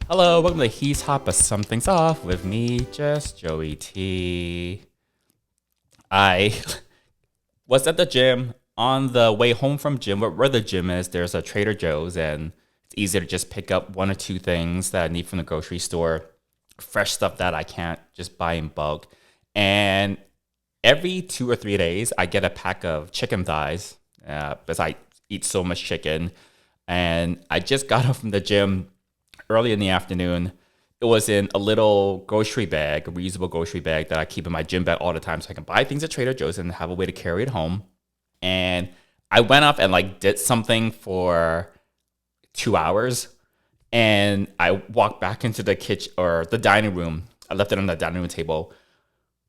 Hello, welcome to He's Hot But Something's Off with me, just Joey T. I was at the gym on the way home from gym. Where the gym is, there's a Trader Joe's, and it's easy to just pick up one or two things that I need from the grocery store, fresh stuff that I can't just buy in bulk. And every 2 or 3 days, I get a pack of chicken thighs because I eat so much chicken. And I just got home from the gym early in the afternoon. It was in a little grocery bag, a reusable grocery bag that I keep in my gym bag all the time so I can buy things at Trader Joe's and have a way to carry it home. And I went up and did something for 2 hours, and I walked back into the kitchen or the dining room. I left it on the dining room table.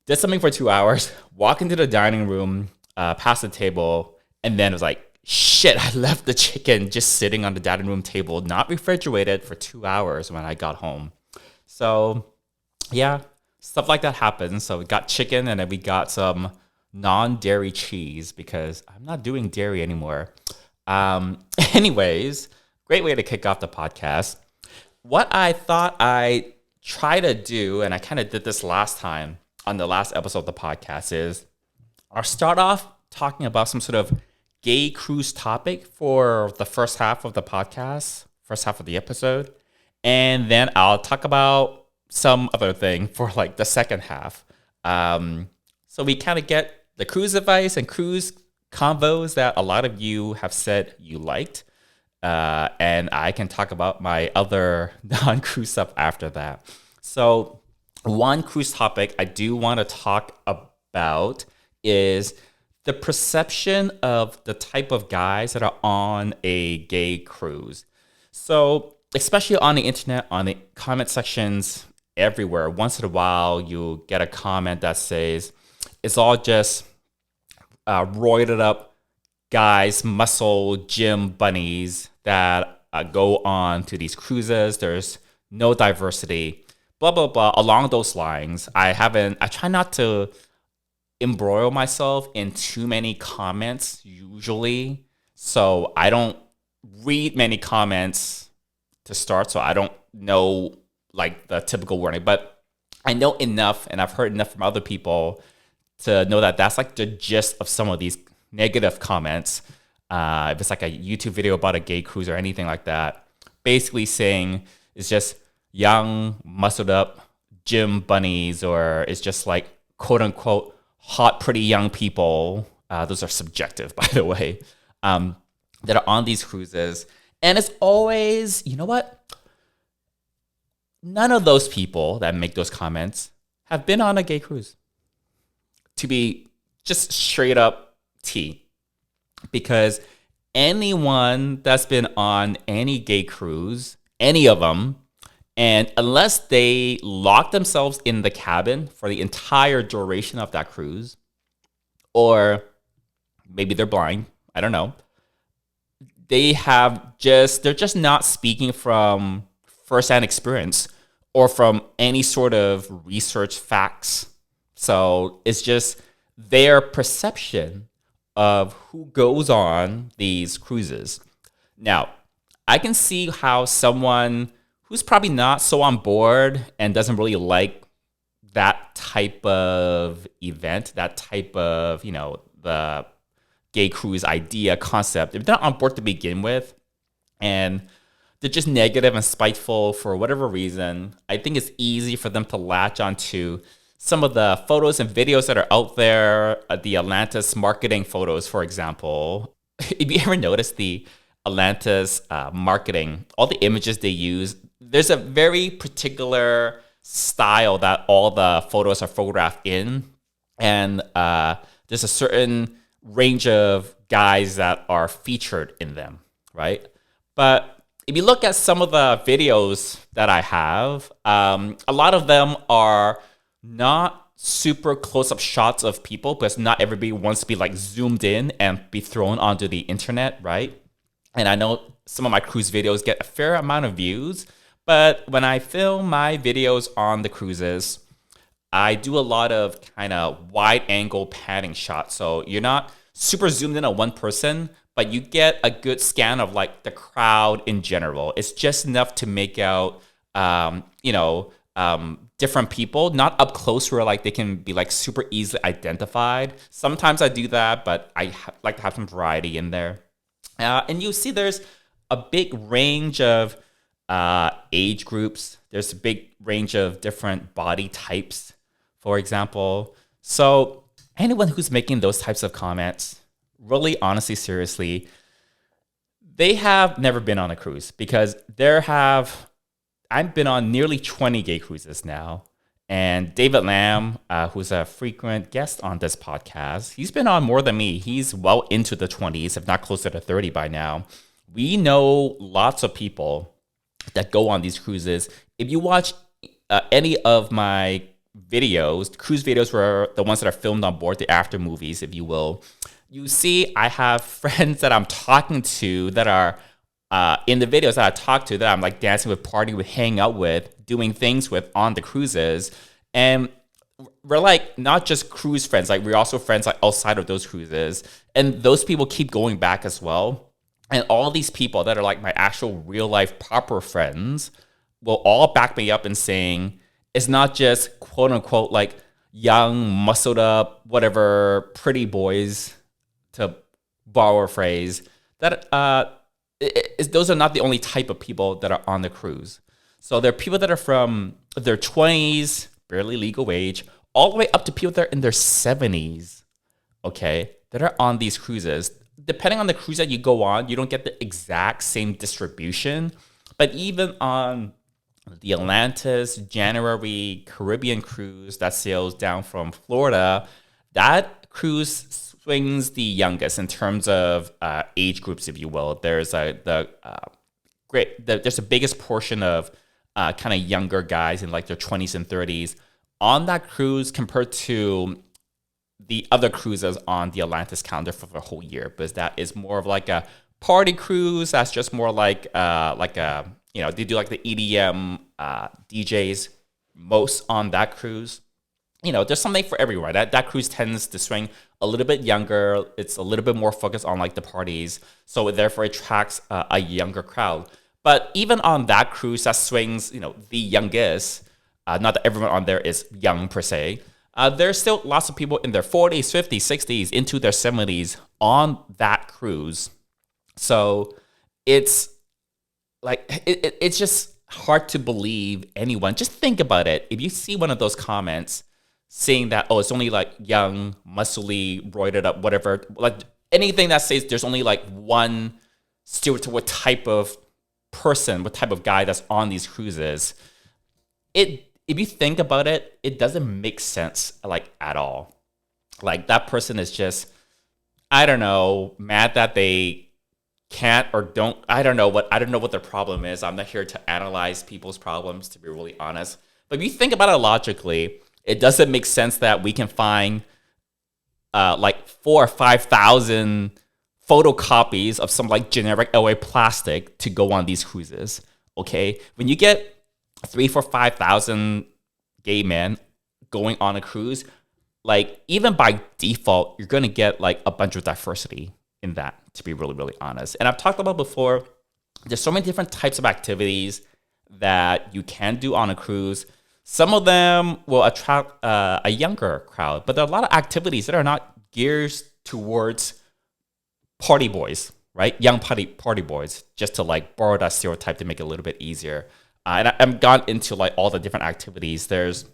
Did something for 2 hours, walk into the dining room, past the table, and then it was like, shit, I left the chicken just sitting on the dining room table, not refrigerated, for 2 hours when I got home. So, yeah, stuff like that happens. So we got chicken, and then we got some non-dairy cheese because I'm not doing dairy anymore. Anyways, great way to kick off the podcast. What I thought I try to do, and I kind of did this last time on the last episode of the podcast, is I'll start off talking about some sort of gay cruise topic for the first half of the podcast, first half of the episode. And then I'll talk about some other thing for the second half. So we kind of get the cruise advice and cruise convos that a lot of you have said you liked. And I can talk about my other non-cruise stuff after that. So one cruise topic I do want to talk about is the perception of the type of guys that are on a gay cruise. So, especially on the internet, on the comment sections everywhere, once in a while you'll get a comment that says it's all just roided up guys, muscle gym bunnies that go on to these cruises. There's no diversity, blah, blah, blah. Along those lines, I try not to embroil myself in too many comments usually, so I don't read many comments to start, so I don't know the typical wording, but I know enough and I've heard enough from other people to know that that's the gist of some of these negative comments. If it's a YouTube video about a gay cruise or anything like that, basically saying it's just young muscled up gym bunnies, or it's just quote unquote hot, pretty young people, those are subjective, by the way, that are on these cruises. And it's always, you know what? None of those people that make those comments have been on a gay cruise. To be just straight up T. Because anyone that's been on any gay cruise, any of them, and unless they lock themselves in the cabin for the entire duration of that cruise, or maybe they're blind, I don't know, they're just not speaking from firsthand experience or from any sort of research facts. So it's just their perception of who goes on these cruises. Now, I can see how someone who's probably not so on board and doesn't really like that type of event, that type of, the gay cruise idea, concept, if they're not on board to begin with, and they're just negative and spiteful for whatever reason, I think it's easy for them to latch onto some of the photos and videos that are out there, the Atlantis marketing photos, for example. If you ever notice the Atlantis marketing, all the images they use, there's a very particular style that all the photos are photographed in. And there's a certain range of guys that are featured in them, right? But if you look at some of the videos that I have, a lot of them are not super close-up shots of people because not everybody wants to be zoomed in and be thrown onto the internet, right? And I know some of my cruise videos get a fair amount of views, but when I film my videos on the cruises, I do a lot of kind of wide angle panning shots. So you're not super zoomed in on one person, but you get a good scan of the crowd in general. It's just enough to make out different people, not up close where like they can be like super easily identified. Sometimes I do that, but like to have some variety in there. And you see there's a big range of age groups. There's a big range of different body types, for example. So anyone who's making those types of comments, really, honestly, seriously, they have never been on a cruise, because I've been on nearly 20 gay cruises now. And David Lamb, who's a frequent guest on this podcast, he's been on more than me. He's well into the 20s, if not closer to 30 by now. We know lots of people that go on these cruises. If you watch any of my videos, cruise videos were the ones that are filmed on board, the after movies, if you will, you see I have friends that I'm talking to that are in the videos that I talk to, that I'm like dancing with, partying with, hanging out with, doing things with on the cruises. And we're like not just cruise friends, like we're also friends like outside of those cruises. And those people keep going back as well. And all these people that are like my actual real life proper friends will all back me up in saying it's not just quote unquote like young, muscled up, whatever, pretty boys, to borrow a phrase, that those are not the only type of people that are on the cruise. So there are people that are from their 20s, barely legal age, all the way up to people that are in their 70s, okay, that are on these cruises. Depending on the cruise that you go on, you don't get the exact same distribution. But even on the Atlantis January Caribbean cruise that sails down from Florida, that cruise swings the youngest in terms of age groups, if you will. There's there's the biggest portion of kind of younger guys in like their 20s and 30s on that cruise compared to the other cruises on the Atlantis calendar for the whole year, because that is more of like a party cruise. That's just more like they do like the EDM DJs most on that cruise. There's something for everyone. That cruise tends to swing a little bit younger. It's a little bit more focused on like the parties, so it therefore attracts a younger crowd. But even on that cruise that swings, the youngest, not that everyone on there is young per se, there's still lots of people in their 40s, 50s, 60s, into their 70s on that cruise. So it's like it's just hard to believe anyone. Just think about it. If you see one of those comments saying that, oh, it's only like young, muscly, roided up, whatever, like anything that says there's only like one stereotypical type of person, what type of guy that's on these cruises, if you think about it, it doesn't make sense like at all. Like that person is just, I don't know, mad that they can't or don't. I don't know what their problem is. I'm not here to analyze people's problems, to be really honest. But if you think about it logically, it doesn't make sense that we can find like 4,000 or 5,000 photocopies of some like generic LA plastic to go on these cruises. Okay, when you get 3,000, 4,000, 5,000 gay men going on a cruise, like even by default, you're gonna get like a bunch of diversity in that, to be really, really honest. And I've talked about before, there's so many different types of activities that you can do on a cruise. Some of them will attract a younger crowd, but there are a lot of activities that are not geared towards party boys, right? Young party boys, just to like borrow that stereotype to make it a little bit easier. And I've gone into like all the different activities. There's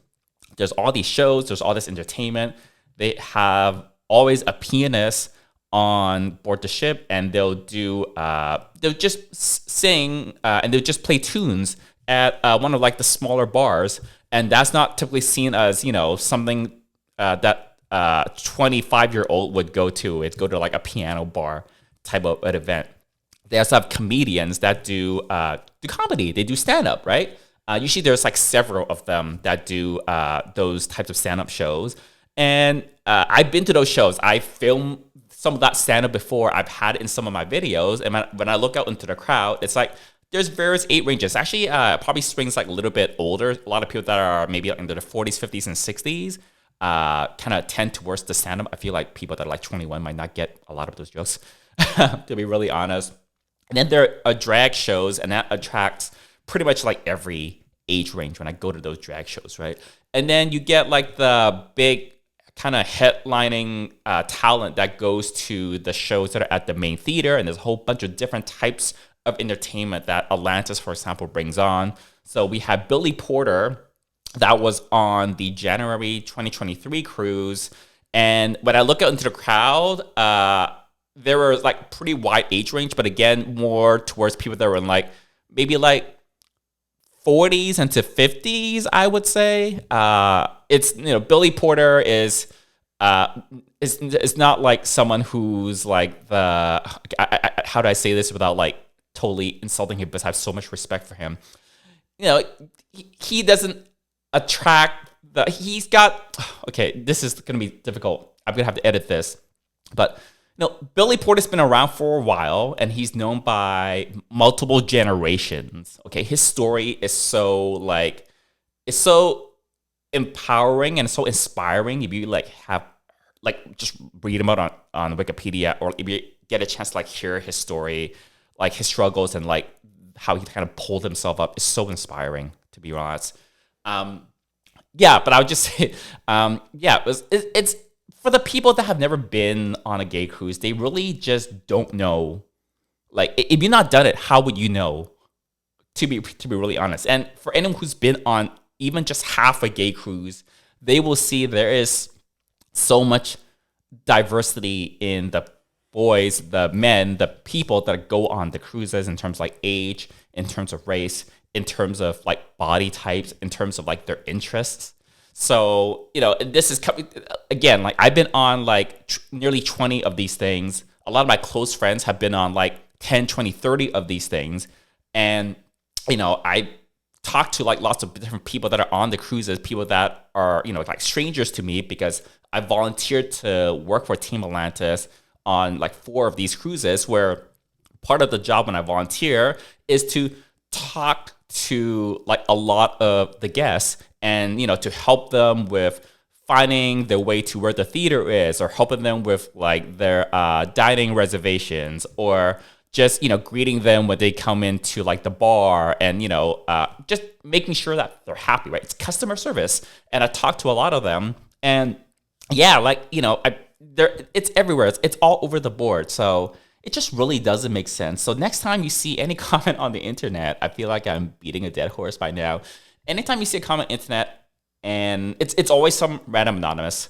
all these shows, there's all this entertainment. They have always a pianist on board the ship, and they'll just sing and they'll just play tunes at one of like the smaller bars. And that's not typically seen as, something that 25-year-old would go to. It's go to like a piano bar type of an event. They also have comedians that do comedy. They do stand-up, right? Usually there's like several of them that do those types of stand-up shows. And I've been to those shows. I filmed some of that stand-up before. I've had it in some of my videos. And when I look out into the crowd, it's like there's various age ranges. Actually, probably swings like a little bit older. A lot of people that are maybe in their 40s, 50s, and 60s kind of tend towards the stand-up. I feel like people that are like 21 might not get a lot of those jokes, to be really honest. And then there are drag shows, and that attracts pretty much like every age range when I go to those drag shows, right? And then you get like the big kind of headlining talent that goes to the shows that are at the main theater, and there's a whole bunch of different types of entertainment that Atlantis, for example, brings on. So we had Billy Porter that was on the January 2023 cruise, and when I look out into the crowd, there were like pretty wide age range, but again, more towards people that were in like maybe like 40s into 50s, I would say. It's, Billy Porter is not like someone who's like how do I say this without like totally insulting him, but I have so much respect for him. He doesn't attract he's got, okay, this is going to be difficult. I'm going to have to edit this, but Billy Porter's been around for a while, and he's known by multiple generations. Okay, his story is so empowering and so inspiring. If you just read him out on Wikipedia, or if you get a chance to hear his story, like his struggles and like how he kind of pulled himself up, is so inspiring, to be honest. But I would just say, it's for the people that have never been on a gay cruise, they really just don't know. Like, if you've not done it, how would you know? To be really honest. And for anyone who's been on even just half a gay cruise, they will see there is so much diversity in the boys, the men, the people that go on the cruises, in terms of like age, in terms of race, in terms of like body types, in terms of like their interests. So, this is coming again, like I've been on like nearly 20 of these things. A lot of my close friends have been on like 10, 20, 30 of these things. And, I talk to like lots of different people that are on the cruises, people that are, like strangers to me, because I volunteered to work for Team Atlantis on like 4 of these cruises, where part of the job when I volunteer is to talk to like a lot of the guests, and to help them with finding their way to where the theater is, or helping them with like their dining reservations, or just greeting them when they come into like the bar, and just making sure that they're happy, right? It's customer service. And I talked to a lot of them, and it's everywhere. It's all over the board. So it just really doesn't make sense. So next time you see any comment on the internet, I feel like I'm beating a dead horse by now. Anytime you see a comment on the internet, and it's always some random anonymous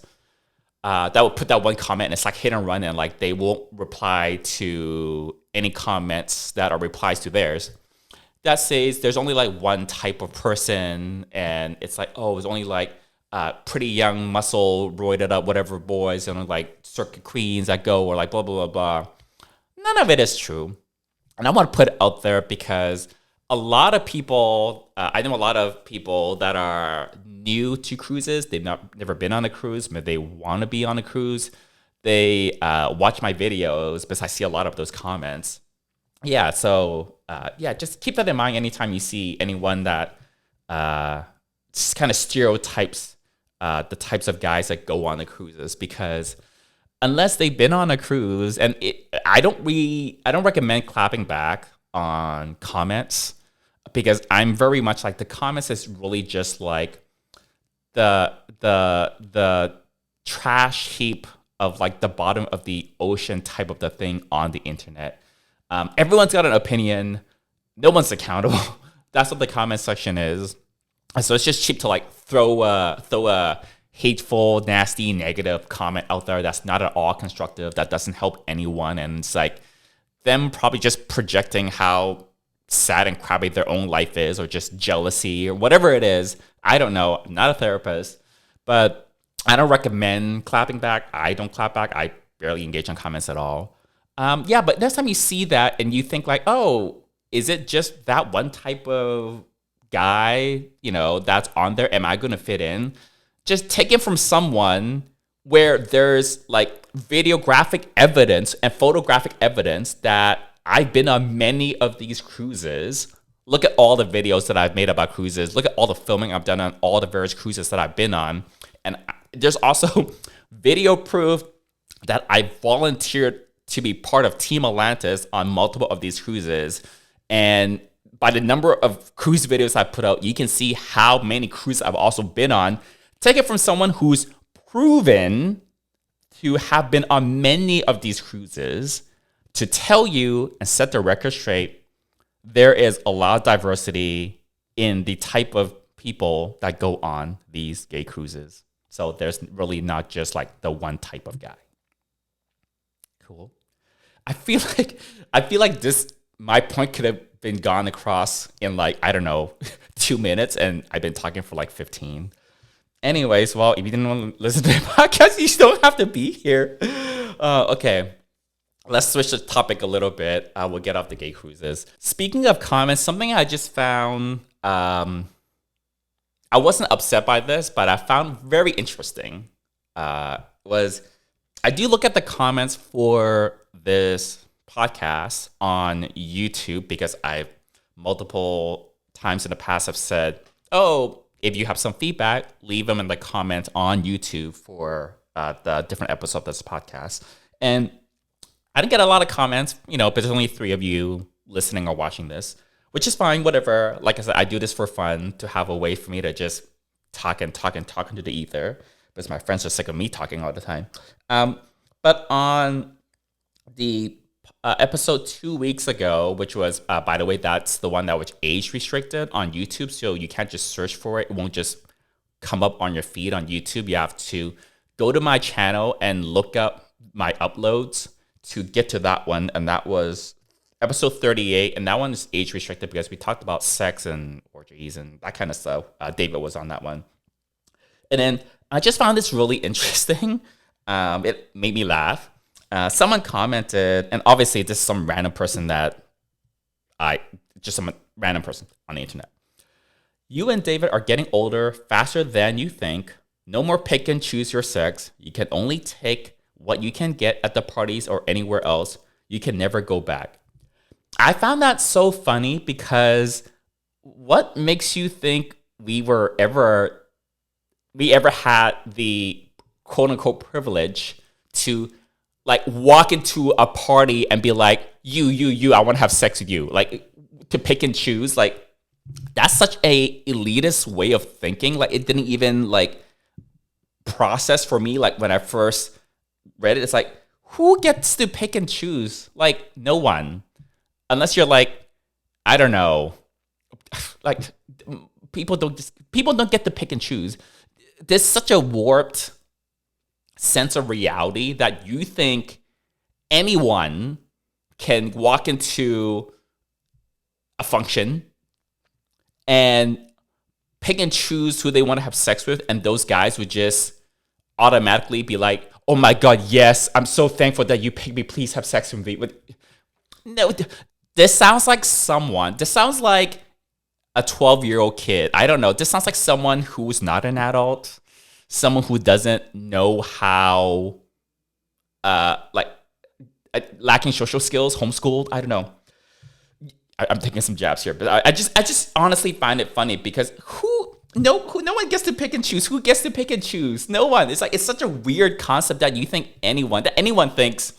that will put that one comment, and it's like hit and run, and like they won't reply to any comments that are replies to theirs, that says there's only like one type of person, and it's like, oh, it's only like pretty young, muscle, roided up, whatever boys, and like circuit queens that go, or like blah, blah, blah, blah. None of it is true. And I want to put it out there because a lot of people, I know a lot of people that are new to cruises. They've never been on a cruise, but they want to be on a cruise. They watch my videos because I see a lot of those comments. Yeah, so just keep that in mind anytime you see anyone that just kind of stereotypes the types of guys that go on the cruises, because unless they've been on a cruise, and I don't recommend clapping back on comments, because I'm very much like, the comments is really just like the trash heap of like the bottom of the ocean type of the thing on the internet. Everyone's got an opinion. No one's accountable. That's what the comment section is. So it's just cheap to like throw a hateful, nasty, negative comment out there that's not at all constructive, that doesn't help anyone. And it's like them probably just projecting how sad and crappy their own life is, or just jealousy, or whatever it is. I don't know. I'm not a therapist, but I don't recommend clapping back. I don't clap back. I barely engage on comments at all. But next time you see that and you think like, oh, is it just that one type of guy, that's on there? Am I going to fit in? Just take it from someone where there's like videographic evidence and photographic evidence that I've been on many of these cruises. Look at all the videos that I've made about cruises. Look at all the filming I've done on all the various cruises that I've been on. And there's also video proof that I volunteered to be part of Team Atlantis on multiple of these cruises. And by the number of cruise videos I put out, you can see how many cruises I've also been on. Take it from someone who's proven to have been on many of these cruises to tell you and set the record straight, there is a lot of diversity in the type of people that go on these gay cruises. So there's really not just like the one type of guy. Cool. I feel like this, my point could have been gone across in like, I don't know, 2 minutes, and I've been talking for like 15. Anyways, well, if you didn't want to listen to the podcast, you don't have to be here. Okay. Let's switch the topic a little bit. We'll get off the gay cruises. Speaking of comments, something I just found, I wasn't upset by this, but I found very interesting, was I do look at the comments for this podcast on YouTube, because I've multiple times in the past have said, oh, if you have some feedback, leave them in the comments on YouTube for the different episodes of this podcast. And I didn't get a lot of comments, but there's only 3 of you listening or watching this, which is fine, whatever. Like I said, I do this for fun, to have a way for me to just talk into the ether, because my friends are sick of me talking all the time. But on the episode 2 weeks ago, which was, by the way, that's the one that was age restricted on YouTube, so you can't just search for it. It won't just come up on your feed on YouTube. You have to go to my channel and look up my uploads to get to that one, and that was episode 38, and that one is age restricted because we talked about sex and orgies and that kind of stuff. David was on that one. And then I just found this really interesting. It made me laugh. Someone commented, and obviously this is some random person some random person on the internet. You and David are getting older faster than you think. No more pick and choose your sex. You can only take what you can get at the parties or anywhere else. You can never go back. I found that so funny, because what makes you think we ever had the quote unquote privilege to like walk into a party and be like, you, I want to have sex with you, like to pick and choose? Like, that's such a elitist way of thinking. Like, it didn't even like process for me. Like, when I first read it, it's like, who gets to pick and choose? Like, no one. Unless you're like, I don't know, like people don't get to pick and choose. There's such a warped sense of reality that you think anyone can walk into a function and pick and choose who they want to have sex with, and those guys would just automatically be like, oh my God, yes, I'm so thankful that you picked me. Please have sex with me. No, this sounds like a 12-year-old kid. I don't know. This sounds like someone who's not an adult, someone who doesn't know how, lacking social skills, homeschooled. I don't know. I'm taking some jabs here, but I just honestly find it funny, because no one gets to pick and choose. Who gets to pick and choose? No one. It's like, it's such a weird concept that you think anyone thinks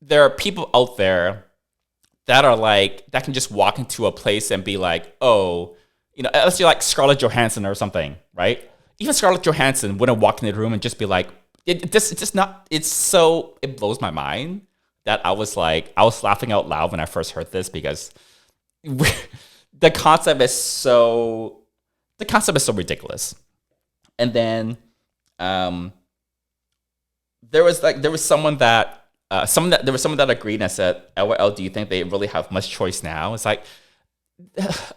there are people out there that are like, that can just walk into a place and be like, oh, unless you're like Scarlett Johansson or something, right? Even Scarlett Johansson wouldn't walk in the room and just be like, it blows my mind that I was laughing out loud when I first heard this, because the concept is so ridiculous. And then there was someone that agreed and said, LOL, do you think they really have much choice now? It's like,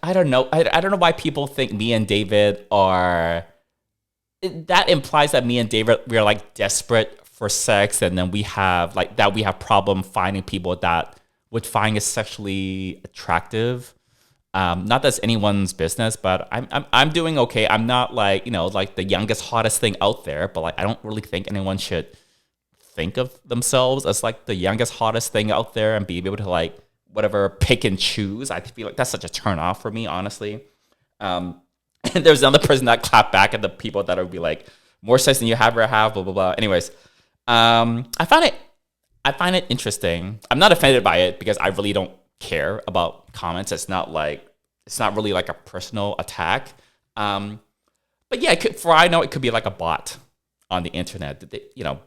I don't know. I don't know why people think me and David are, that implies that me and David, we're like desperate for sex, and then we have problem finding people that would find it sexually attractive. Not that's anyone's business, but I'm doing okay. I'm not like, like the youngest, hottest thing out there, but like, I don't really think anyone should think of themselves as like the youngest, hottest thing out there and be able to like whatever pick and choose. I feel like that's such a turn off for me, honestly. And there's another person that clapped back at the people that would be like, more sex than you ever have, blah blah blah. Anyways, I find it interesting. I'm not offended by it, because I really don't care about comments. It's not like it's not really like a personal attack. But yeah, for I know, it could be like a bot on the internet.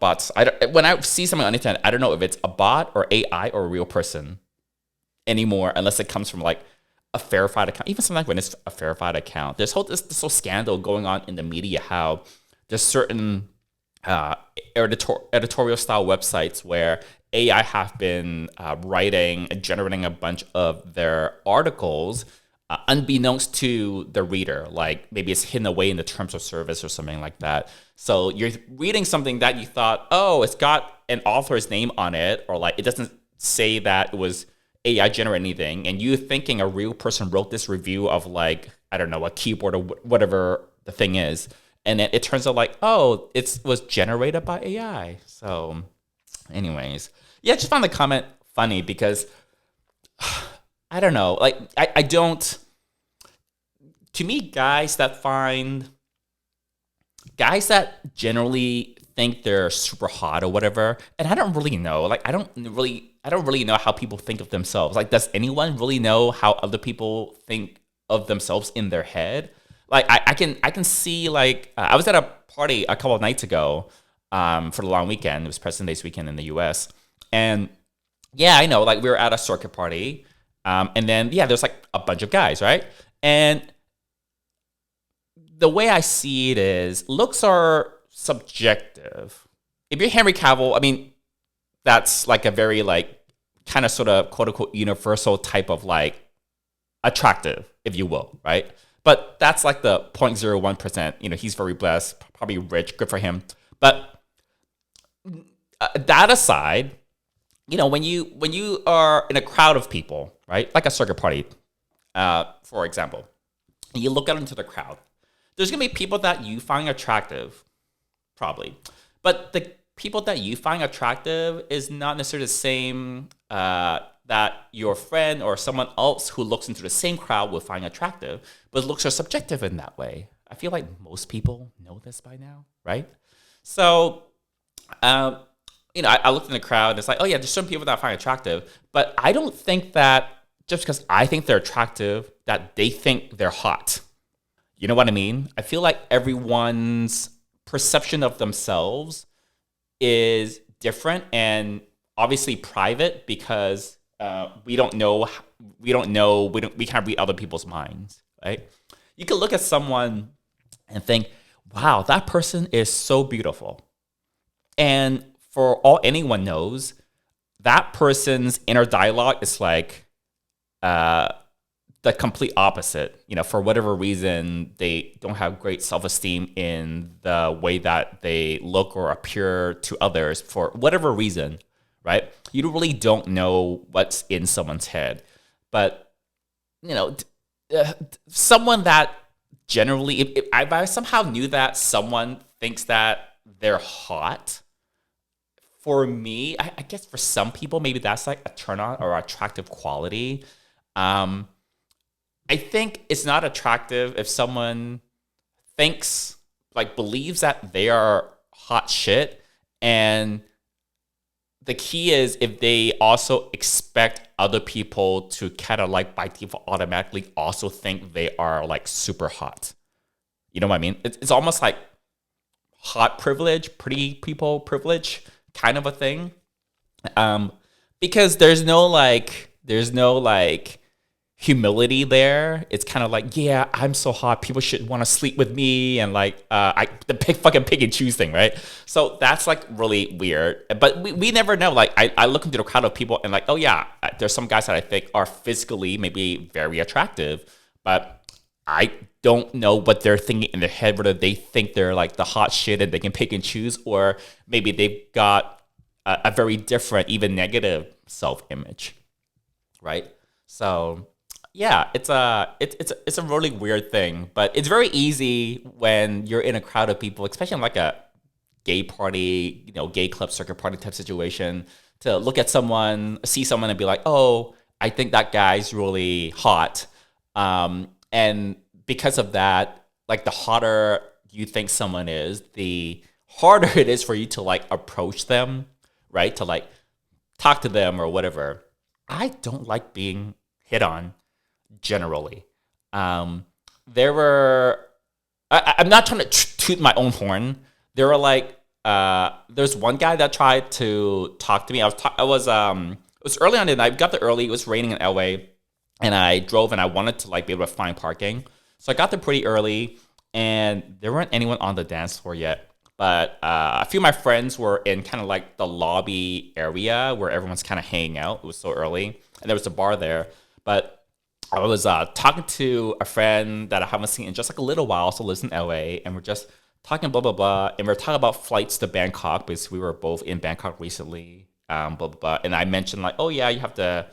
Bots. When I see something on the internet, I don't know if it's a bot or AI or a real person anymore, unless it comes from like a verified account. Even sometimes when it's a verified account, there's this whole scandal going on in the media how there's certain editorial style websites where AI have been writing and generating a bunch of their articles unbeknownst to the reader. Like maybe it's hidden away in the terms of service or something like that. So you're reading something that you thought, oh, it's got an author's name on it, or like it doesn't say that it was AI generate anything, and you thinking a real person wrote this review of like, I don't know, a keyboard or whatever the thing is. And then it turns out like, oh, it was generated by AI. So anyways, yeah, I just found the comment funny because I don't know. Like, I don't, to me, guys that generally think they're super hot or whatever, and I don't really know. Like, I don't really know how people think of themselves. Like, does anyone really know how other people think of themselves in their head? Like, I can see, like, I was at a party a couple of nights ago for the long weekend. It was President's Day weekend in the US. And yeah, I know, like, we were at a circuit party. And then, yeah, there's like a bunch of guys, right? And the way I see it is looks are subjective. If you're Henry Cavill, I mean, that's like a very like kind of sort of quote unquote universal type of like attractive, if you will, right? But that's like the 0.01%. He's very blessed, probably rich, good for him. But that aside, when you are in a crowd of people, right, like a circuit party, for example, you look out into the crowd. There's gonna be people that you find attractive, probably, but the people that you find attractive is not necessarily the same that your friend or someone else who looks into the same crowd will find attractive. But looks are subjective in that way. I feel like most people know this by now, right? So, I looked in the crowd and it's like, oh yeah, there's some people that I find attractive, but I don't think that just because I think they're attractive, that they think they're hot. You know what I mean? I feel like everyone's perception of themselves is different and obviously private because we can't read other people's minds, right? You can look at someone and think, wow, that person is so beautiful. And for all anyone knows, that person's inner dialogue is like the complete opposite. For whatever reason, they don't have great self-esteem in the way that they look or appear to others for whatever reason, right? You really don't know what's in someone's head. But, someone that generally, if I somehow knew that someone thinks that they're hot, for me, I guess for some people, maybe that's like a turn on or attractive quality. I think it's not attractive if someone believes that they are hot shit. And the key is if they also expect other people to kind of like by default automatically also think they are like super hot. You know what I mean? It's almost like hot privilege, pretty people privilege kind of a thing. Because there's no humility there. It's kind of like, yeah, I'm so hot, people should want to sleep with me, and like the fucking pick and choose thing, right? So that's like really weird. But we never know. Like I look into the crowd of people and like, oh yeah, there's some guys that I think are physically maybe very attractive, but I don't know what they're thinking in their head, whether they think they're like the hot shit and they can pick and choose, or maybe they've got a very different, even negative self-image, right? So yeah, it's a really weird thing, but it's very easy when you're in a crowd of people, especially in like a gay party, gay club circuit party type situation, to look at someone, see someone and be like, oh, I think that guy's really hot. And because of that, like the hotter you think someone is, the harder it is for you to like approach them, right? To like talk to them or whatever. I don't like being hit on generally. There were, I'm not trying to toot my own horn. There were like, there's one guy that tried to talk to me. It was early on in the night. We got there early. It was raining in LA, and I drove, and I wanted to like be able to find parking. So I got there pretty early, and there weren't anyone on the dance floor yet. But a few of my friends were in kind of like the lobby area where everyone's kind of hanging out. It was so early, and there was a bar there. But I was talking to a friend that I haven't seen in just like a little while, also lives in LA, and we're just talking blah blah blah, and we're talking about flights to Bangkok because we were both in Bangkok recently, blah blah blah. And I mentioned like, oh yeah, you have to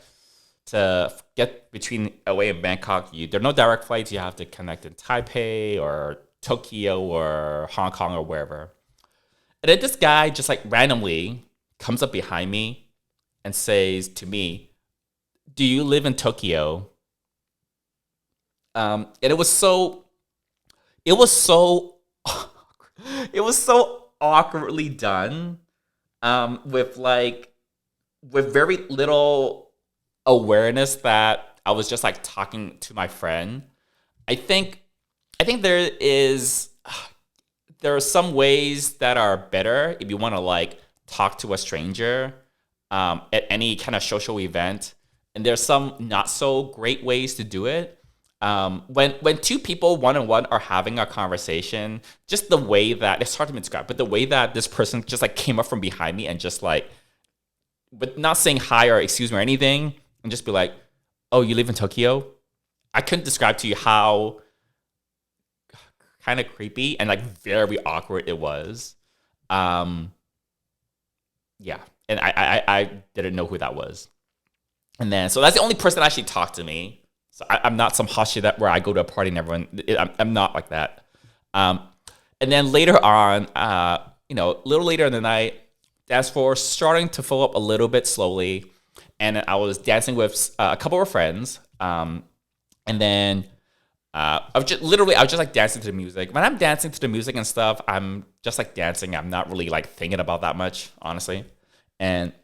get between LA and Bangkok. There are no direct flights. You have to connect in Taipei or Tokyo or Hong Kong or wherever. And then this guy just like randomly comes up behind me and says to me, "Do you live in Tokyo?" And it was so, it was so, it was so awkwardly done, with very little awareness that I was just like talking to my friend. I think there are some ways that are better if you want to like talk to a stranger at any kind of social event, and there's some not so great ways to do it. When two people one-on-one are having a conversation, just the way that it's hard to describe, but the way that this person just like came up from behind me and just like, but not saying hi or excuse me or anything, and just be like, "Oh, you live in Tokyo?" I couldn't describe to you how kind of creepy and like very awkward it was. Yeah, and I didn't know who that was, and then so that's the only person that actually talked to me. So I'm not some hot shit that where I go to a party and everyone. I'm not like that. And then later on, a little later in the night, dance floor starting to fill up a little bit slowly, and I was dancing with a couple of friends. And then I was just like dancing to the music. When I'm dancing to the music and stuff, I'm just like dancing. I'm not really like thinking about that much, honestly. And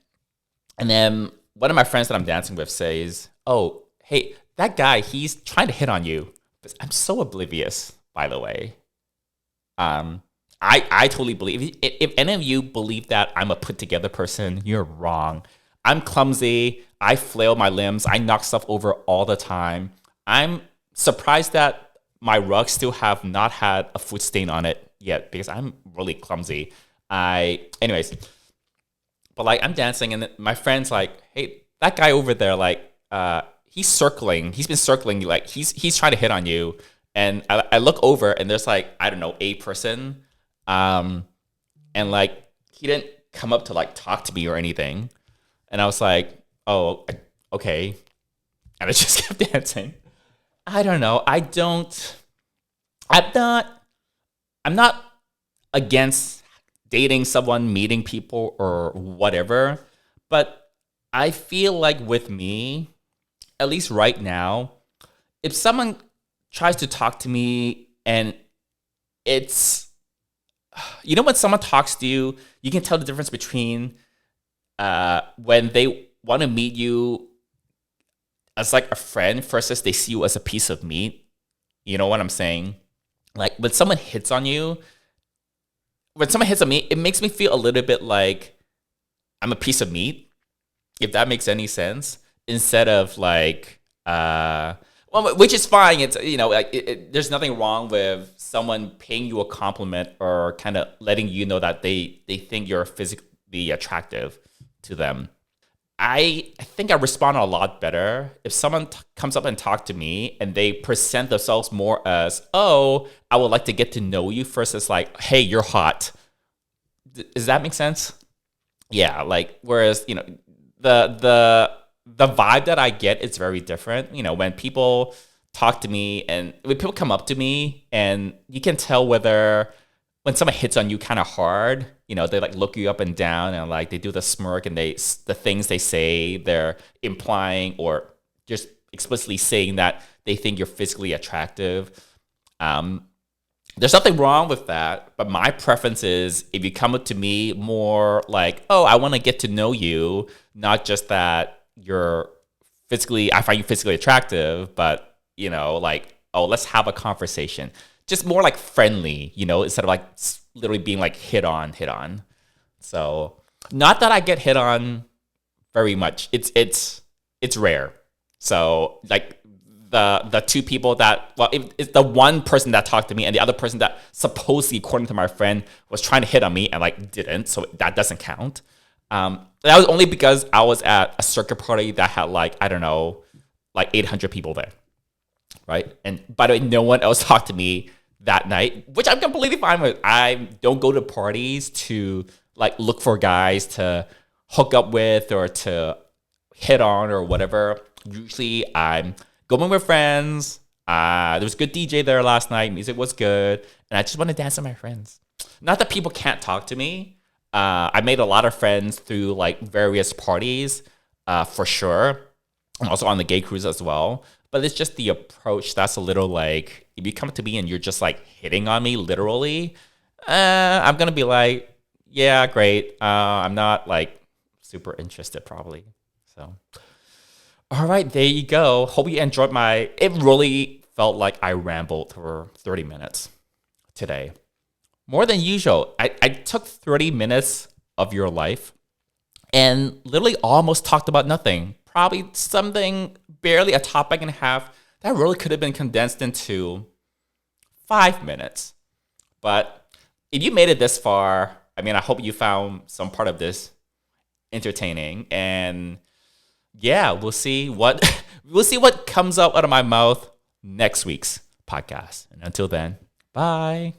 then one of my friends that I'm dancing with says, "Oh, hey, that guy, he's trying to hit on you." But I'm so oblivious, by the way. I totally believe, if any of you believe that I'm a put together person, you're wrong. I'm clumsy. I flail my limbs. I knock stuff over all the time. I'm surprised that my rugs still have not had a foot stain on it yet because I'm really clumsy. Anyways, but like I'm dancing and my friend's like, "Hey, that guy over there, like, he's circling. He's been circling you. Like he's trying to hit on you." And I look over and there's like, I don't know, a person. And like, he didn't come up to like talk to me or anything. And I was like, "Oh, okay." And I just kept dancing. I don't know. I'm not against dating someone, meeting people or whatever. But I feel like with me, at least right now, if someone tries to talk to me and it's, when someone talks to you, you can tell the difference between when they want to meet you as like a friend versus they see you as a piece of meat. You know what I'm saying? Like when someone hits on me, it makes me feel a little bit like I'm a piece of meat, if that makes any sense. Instead of like, which is fine. It's, like there's nothing wrong with someone paying you a compliment or kind of letting you know that they think you're physically attractive to them. I think I respond a lot better if someone comes up and talk to me and they present themselves more as, "Oh, I would like to get to know you," versus like, "Hey, you're hot." Does that make sense? Yeah, like whereas the vibe that I get is very different. When people talk to me and when people come up to me and you can tell whether when someone hits on you kind of hard, they like look you up and down and like they do the smirk and the things they say, they're implying or just explicitly saying that they think you're physically attractive. There's nothing wrong with that, but my preference is if you come up to me more like, "Oh, I want to get to know you," not just that I find you physically attractive, but like, oh, let's have a conversation. Just more like friendly, instead of like literally being like hit on. So not that I get hit on very much. It's rare. So like the two people that, well, it's the one person that talked to me and the other person that supposedly, according to my friend, was trying to hit on me and like didn't. So that doesn't count. That was only because I was at a circuit party that had like, I don't know, like 800 people there. Right. And by the way, no one else talked to me that night, which I'm completely fine with. I don't go to parties to like look for guys to hook up with or to hit on or whatever. Usually I'm going with friends. There was a good DJ there last night. Music was good. And I just want to dance with my friends. Not that people can't talk to me. I made a lot of friends through like various parties, for sure. I'm also on the gay cruise as well. But it's just the approach that's a little like, if you come to me and you're just like hitting on me literally, I'm going to be like, yeah, great. I'm not like super interested probably. So, all right, there you go. Hope you enjoyed it really felt like I rambled for 30 minutes today. More than usual. I took 30 minutes of your life and literally almost talked about nothing. Probably something, barely a topic and a half that really could have been condensed into 5 minutes. But if you made it this far, I mean, I hope you found some part of this entertaining. And yeah, we'll see what comes out of my mouth next week's podcast. And until then, bye.